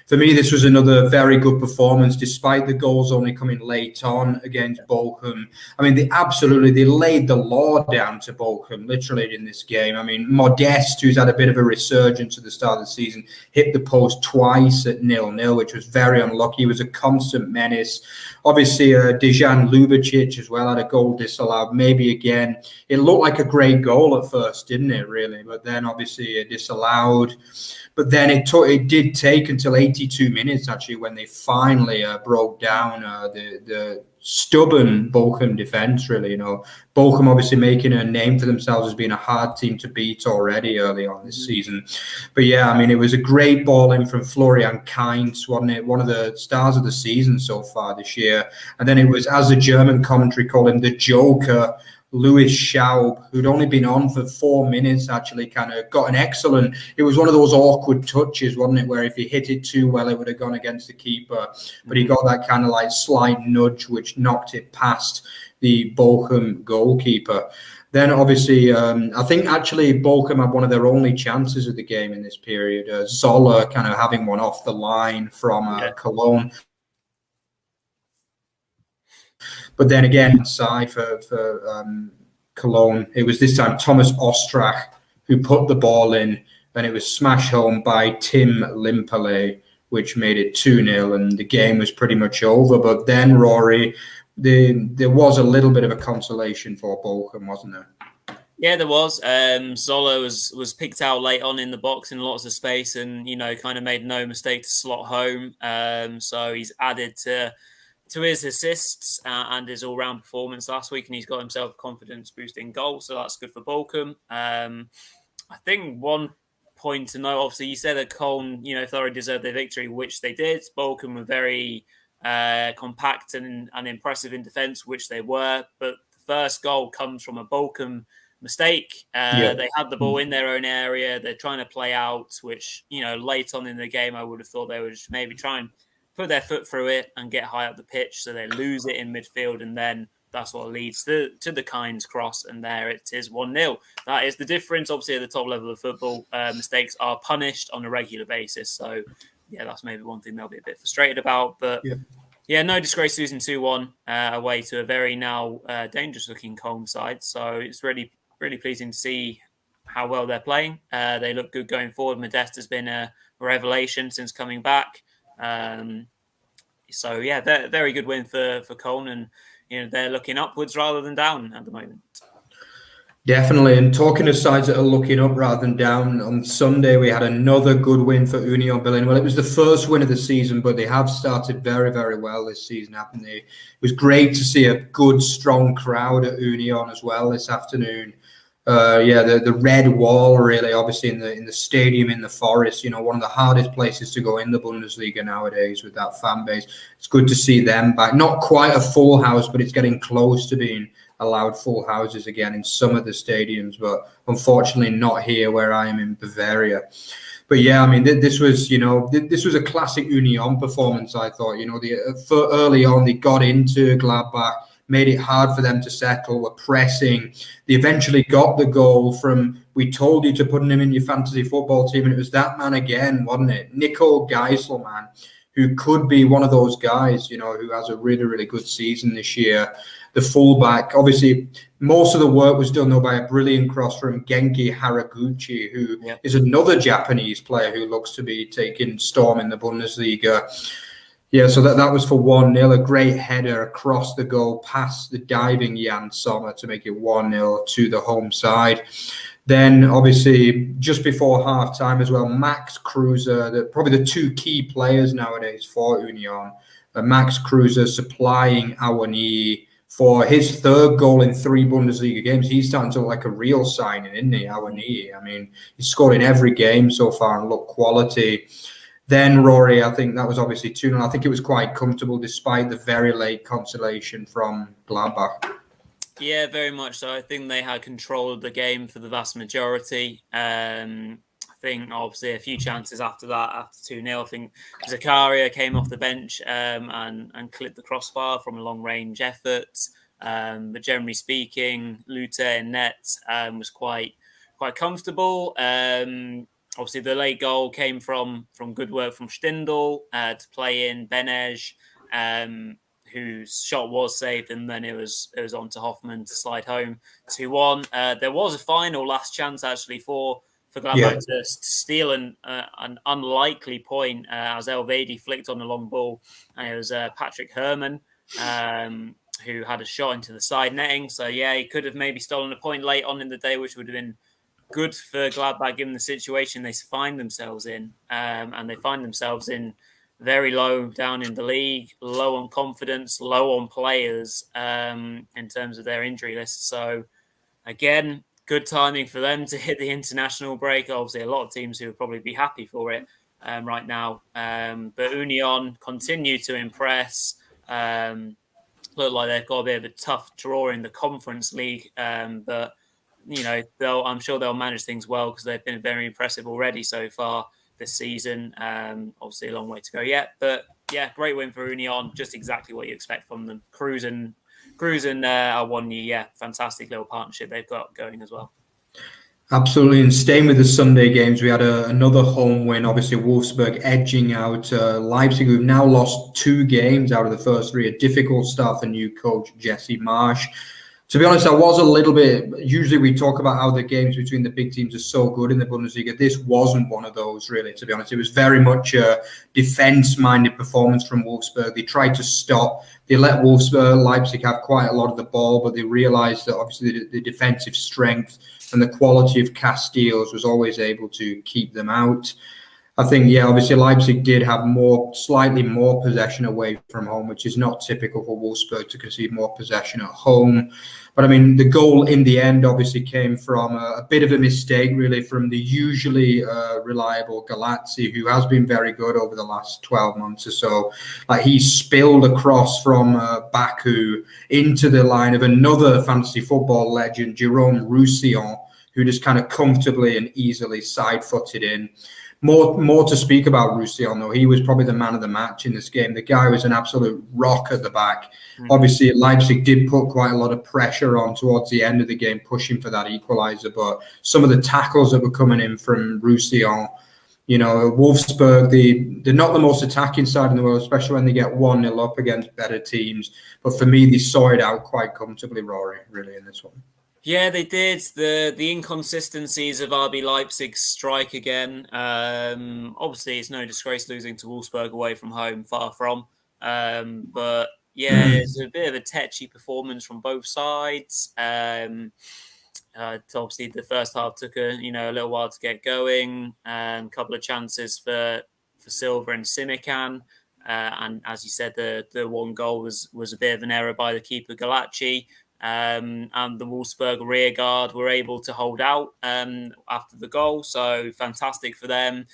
For me, this was another very good performance, despite the goals only coming late on against Bochum. They laid the law down to Bochum, literally, in this game. Modeste, who's had a bit of a resurgence at the start of the season, hit the post twice at 0-0, which was very unlucky. He was a constant menace. Obviously, Dejan Ljubicic as well had a goal disallowed. Maybe again, it looked like a great goal at first, didn't it, really? But then obviously it disallowed. But then it did take until 82 minutes, actually, when they finally broke down the stubborn Bochum defence, really. Bochum obviously making a name for themselves as being a hard team to beat already early on this season. But it was a great ball in from Florian Kainz, wasn't it? One of the stars of the season so far this year. And then it was, as the German commentary called him, the Joker, Louis Schaub, who'd only been on for 4 minutes, actually kind of got an excellent, it was one of those awkward touches, wasn't it, where if he hit it too well, it would have gone against the keeper. But he got that kind of like slight nudge, which knocked it past the Bochum goalkeeper. Then obviously, I think actually Bochum had one of their only chances of the game in this period. Zoller kind of having one off the line from Cologne. But then again, side for Cologne, it was this time Thomas Ostrach who put the ball in, and it was smashed home by Tim Limperley, which made it 2-0, and the game was pretty much over. But then, Rory, there was a little bit of a consolation for Bochum, wasn't there? Yeah, there was. Zoller was picked out late on in the box in lots of space, and kind of made no mistake to slot home. So he's added to his assists and his all-round performance last week, and he's got himself a confidence-boosting goal, so that's good for Bochum. I think one point to note, obviously, you said that Cologne, thoroughly deserved their victory, which they did. Bochum were very compact and impressive in defence, which they were. But the first goal comes from a Bochum mistake. They had the ball in their own area. They're trying to play out, which, late on in the game, I would have thought they would maybe try and put their foot through it and get high up the pitch. So they lose it in midfield, and then that's what leads to the Kynes cross, and there it is 1-0. That is the difference. Obviously, at the top level of football, mistakes are punished on a regular basis. So, yeah, that's maybe one thing they'll be a bit frustrated about. But, no disgrace losing 2-1 away to a very now dangerous-looking Cologne side. So it's really, really pleasing to see how well they're playing. They look good going forward. Modeste has been a revelation since coming back. Very good win for Cologne, and they're looking upwards rather than down at the moment. Definitely. And talking to sides that are looking up rather than down, on Sunday we had another good win for Union Berlin. Well, it was the first win of the season, but they have started very, very well this season, haven't they? It was great to see a good, strong crowd at Union as well this afternoon. The red wall, really, obviously in the stadium in the forest, one of the hardest places to go in the Bundesliga nowadays with that fan base. It's good to see them back. Not quite a full house, but it's getting close to being allowed full houses again in some of the stadiums, but unfortunately not here where I am in Bavaria. But yeah, I mean, this was a classic Union performance, I thought. Early on, they got into Gladbach, made it hard for them to settle, were pressing. They eventually got the goal from, we told you to put him in your fantasy football team, and it was that man again, wasn't it? Nico Geisel, man, who could be one of those guys, who has a really, really good season this year. The fullback, obviously, most of the work was done, though, by a brilliant cross from Genki Haraguchi, who is another Japanese player who looks to be taking storm in the Bundesliga. Yeah, so that was for 1-0, a great header across the goal past the diving Jan Sommer to make it 1-0 to the home side. Then, obviously, just before half-time as well, Max Kruse, probably the two key players nowadays for Union. Max Kruse supplying Awoniyi for his third goal in 3 Bundesliga games. He's starting to look like a real signing, isn't he, Awoniyi? I mean, he's scored in every game so far and looked quality. Then Rory, I think that was obviously 2-0. I think it was quite comfortable despite the very late consolation from Gladbach. Yeah, very much so. I think they had control of the game for the vast majority. I think obviously a few chances after that, after 2-0. I think Zakaria came off the bench and clipped the crossbar from a long-range effort. But generally speaking, Lute in net was quite comfortable. Obviously, the late goal came from good work from Stindl to play in Benej, whose shot was saved, and then it was on to Hoffmann to slide home 2-1. There was a final last chance actually for Gladbach to steal an unlikely point as Elvedi flicked on the long ball, and it was Patrick Herrmann who had a shot into the side netting. So yeah, he could have maybe stolen a point late on in the day, which would have been good for Gladbach given the situation they find themselves in. And they find themselves in very low down in the league, low on confidence, low on players in terms of their injury list. So again, good timing for them to hit the international break. Obviously, a lot of teams who would probably be happy for it right now. But Union continue to impress. Look like they've got a bit of a tough draw in the Conference League, but I'm sure they'll manage things well because they've been very impressive already so far this season. Obviously, a long way to go yet, but yeah, great win for Union. Just exactly what you expect from them. Cruz and Awoniyi, yeah, fantastic little partnership they've got going as well. Absolutely, and staying with the Sunday games, we had another home win. Obviously, Wolfsburg edging out Leipzig, who've now lost 2 games out of the first 3. A difficult start for new coach Jesse Marsch. To be honest, I was a little bit. Usually, we talk about how the games between the big teams are so good in the Bundesliga. This wasn't one of those, really. To be honest, it was very much a defense-minded performance from Wolfsburg. They tried to stop. They let Leipzig have quite a lot of the ball, but they realised that obviously the defensive strength and the quality of Casteels was always able to keep them out. I think, yeah, obviously Leipzig did have slightly more possession away from home, which is not typical for Wolfsburg to concede more possession at home. But I mean, the goal in the end obviously came from a bit of a mistake, really, from the usually reliable Galazzi, who has been very good over the last 12 months or so. Like, he spilled across from Baku into the line of another fantasy football legend, Jerome Roussillon, who just kind of comfortably and easily side-footed in. More to speak about Roussillon, though. He was probably the man of the match in this game. The guy was an absolute rock at the back. Obviously, Leipzig did put quite a lot of pressure on towards the end of the game, pushing for that equaliser. But some of the tackles that were coming in from Roussillon, Wolfsburg, they're not the most attacking side in the world, especially when they get 1-0 up against better teams. But for me, they saw it out quite comfortably, Rory, really, in this one. Yeah, they did. The inconsistencies of RB Leipzig's strike again. Obviously, it's no disgrace losing to Wolfsburg away from home, far from. But yeah, it's a bit of a tetchy performance from both sides. Obviously, the first half took a little while to get going. A couple of chances for Silva and Simican. And as you said, the one goal was a bit of an error by the keeper Galacci. And the Wolfsburg rear guard were able to hold out after the goal. So fantastic for them.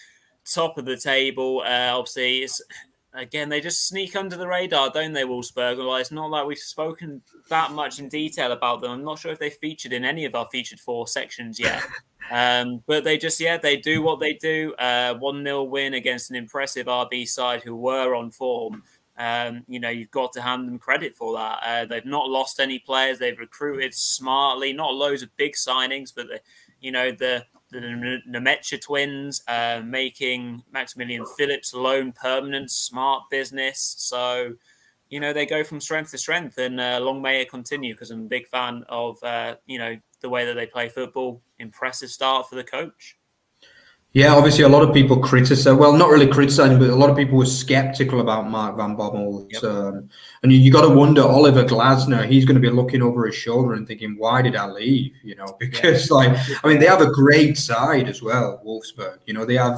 Top of the table, obviously, again, they just sneak under the radar, don't they, Wolfsburg? Well, it's not like we've spoken that much in detail about them. I'm not sure if they featured in any of our featured 4 sections yet. But they they do what they do. 1-0 win against an impressive RB side who were on form. You've got to hand them credit for that. They've not lost any players. They've recruited smartly, not loads of big signings, but the Nemecha twins, making Maximilian Phillips loan permanent, smart business. So, they go from strength to strength, and long may it continue, because I'm a big fan of, the way that they play football. Impressive start for the coach. Yeah, obviously a lot of people not really criticizing, but a lot of people were skeptical about Mark Van Bommel. Yep. And you got to wonder, Oliver Glasner, he's going to be looking over his shoulder and thinking, why did I leave? Because they have a great side as well, Wolfsburg. They have,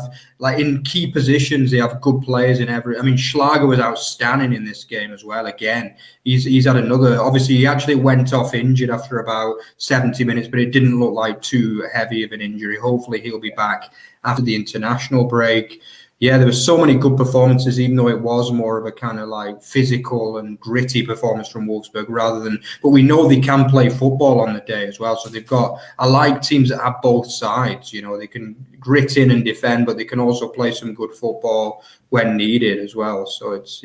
in key positions, they have good players in every. Schlager was outstanding in this game as well. Again, he's had another. Obviously, he actually went off injured after about 70 minutes, but it didn't look like too heavy of an injury. Hopefully, he'll be back after the international break. Yeah, there were so many good performances, even though it was more of a kind of physical and gritty performance from Wolfsburg but we know they can play football on the day as well. So I like teams that have both sides. They can grit in and defend, but they can also play some good football when needed as well. So it's,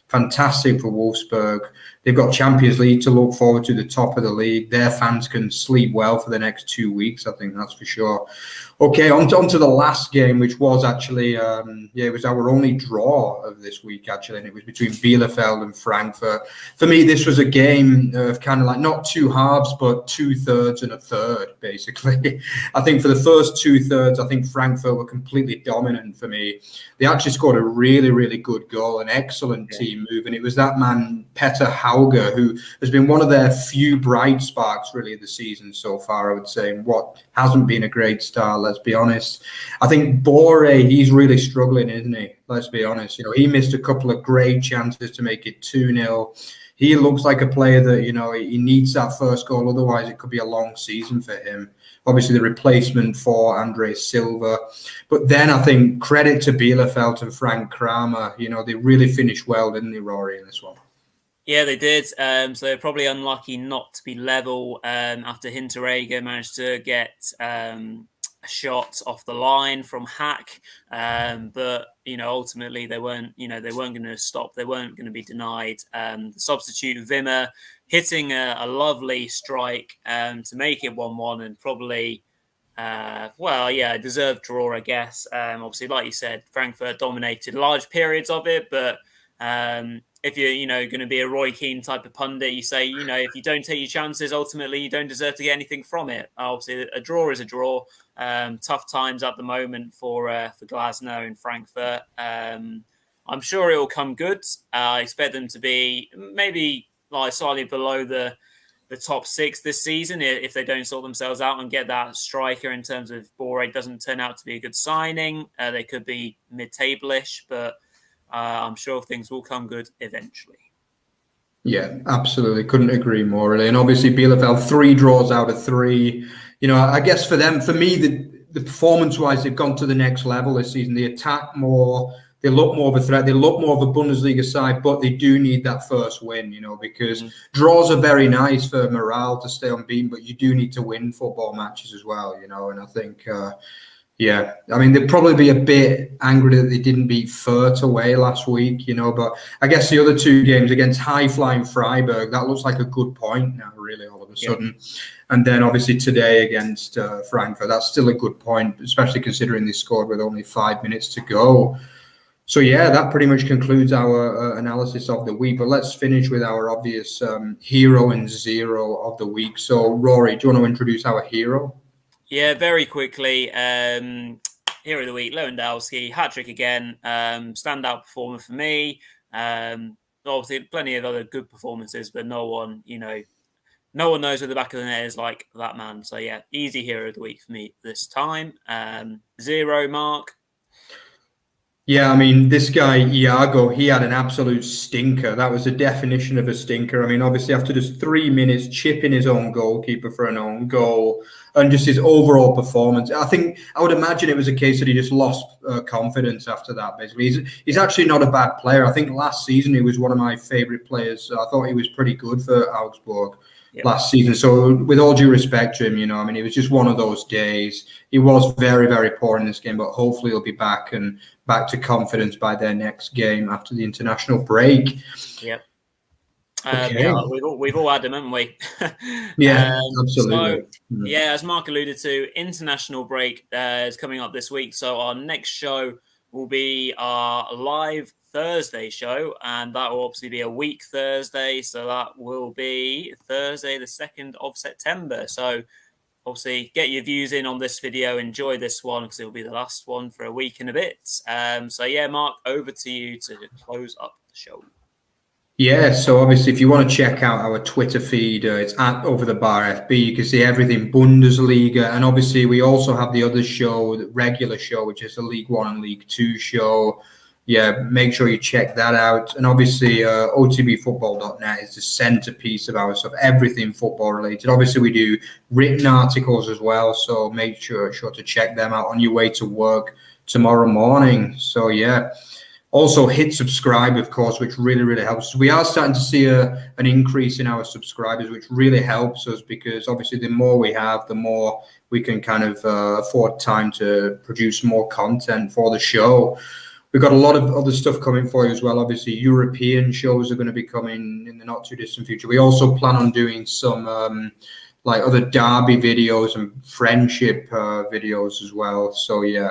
fantastic for Wolfsburg. They've got Champions League to look forward to, the top of the league. Their fans can sleep well for the next 2 weeks, I think that's for sure. Okay, on to the last game, which was actually, it was our only draw of this week, actually, and it was between Bielefeld and Frankfurt. For me, this was a game of kind of not 2 halves, but 2/3 and a third, basically. I think for the first 2/3, I think Frankfurt were completely dominant for me. They actually scored a really, really good goal, an excellent team move, and it was that man, Petter Hauge, who has been one of their few bright sparks, really, of the season so far, I would say, and what hasn't been a great start, let's be honest. I think Bore, he's really struggling, isn't he? Let's be honest. He missed a couple of great chances to make it 2-0. He looks like a player that, he needs that first goal. Otherwise, it could be a long season for him. Obviously, the replacement for Andre Silva. But then I think credit to Bielefeld and Frank Kramer. They really finished well, didn't they, Rory, in this one? Yeah, they did. So they're probably unlucky not to be level after Hinteregger managed to get a shot off the line from Hack. But ultimately they weren't going to stop. They weren't going to be denied. The substitute Wimmer hitting a lovely strike to make it 1-1, and probably a deserved draw, I guess. Obviously, like you said, Frankfurt dominated large periods of it, but if you're, going to be a Roy Keane type of pundit, you say, if you don't take your chances, ultimately you don't deserve to get anything from it. Obviously, a draw is a draw. Tough times at the moment for Glasner in Frankfurt. I'm sure it will come good. I expect them to be maybe slightly below the the top 6 this season if they don't sort themselves out and get that striker. In terms of Boré doesn't turn out to be a good signing, they could be mid-table-ish, but I'm sure things will come good eventually. Yeah, absolutely. Couldn't agree more, really. And obviously Bielefeld, 3 draws out of 3. You know, I guess for me, the performance-wise, they've gone to the next level this season. They attack more. They look more of a threat. They look more of a Bundesliga side, but they do need that first win, you know, because draws are very nice for morale to stay unbeaten, but you do need to win football matches as well, you know. And I think, yeah, I mean, they'd probably be a bit angry that they didn't beat Furth away last week, you know, but I guess the other 2 games against high-flying Freiburg, that looks like a good point now, really, all of a sudden. And then obviously today against Frankfurt, that's still a good point, especially considering they scored with only 5 minutes to go. So, yeah, that pretty much concludes our analysis of the week. But let's finish with our obvious hero and zero of the week. So, Rory, do you want to introduce our hero? Yeah, very quickly. Hero of the week, Lewandowski, hat-trick again. Standout performer for me. Obviously, plenty of other good performances, but no one knows where the back of the net is like that man. So, yeah, easy hero of the week for me this time. Zero, Mark. Yeah, I mean, this guy, Iago, he had an absolute stinker. That was the definition of a stinker. I mean, obviously, after just 3 minutes, chipping his own goalkeeper for an own goal and just his overall performance. I would imagine it was a case that he just lost confidence after that, basically. He's actually not a bad player. I think last season he was one of my favourite players. I thought he was pretty good for Augsburg last season. So with all due respect to him, you know, I mean, it was just one of those days. He was very, very poor in this game, but hopefully he'll be back to confidence by their next game after the international break. Yep. Okay. Yeah, we've all had them, haven't we? Yeah, absolutely. So, yeah, as Mark alluded to, international break is coming up this week. So our next show will be our live Thursday show, and that will obviously be a week Thursday. So that will be Thursday, the 2nd of September. So obviously get your views in on this video. Enjoy this one because it will be the last one for a week and a bit. So yeah, Mark, over to you to close up the show. Yeah, so obviously if you want to check out our Twitter feed, it's at Over the Bar FB. You can see everything Bundesliga, and obviously we also have the other show, the regular show, which is the League 1 and League 2 show. Yeah, make sure you check that out. And obviously otbfootball.net is the centerpiece of our stuff, everything football related. Obviously we do written articles as well, so make sure to check them out on your way to work tomorrow morning. So yeah. Also hit subscribe, of course, which really, really helps. We are starting to see an increase in our subscribers, which really helps us because obviously the more we have, the more we can kind of afford time to produce more content for the show. We've got a lot of other stuff coming for you as well. Obviously, European shows are going to be coming in the not too distant future. We also plan on doing some like other derby videos and friendship videos as well. So yeah.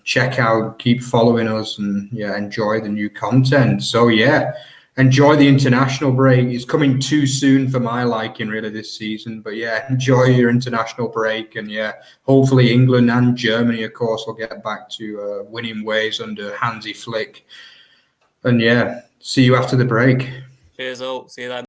Check out, keep following us, and yeah, enjoy the new content. So yeah, enjoy the international break. It's coming too soon for my liking, really, this season. But yeah, enjoy your international break, and yeah, hopefully England and Germany, of course, will get back to winning ways under Hansi Flick. And yeah, see you after the break. Cheers all. See you then.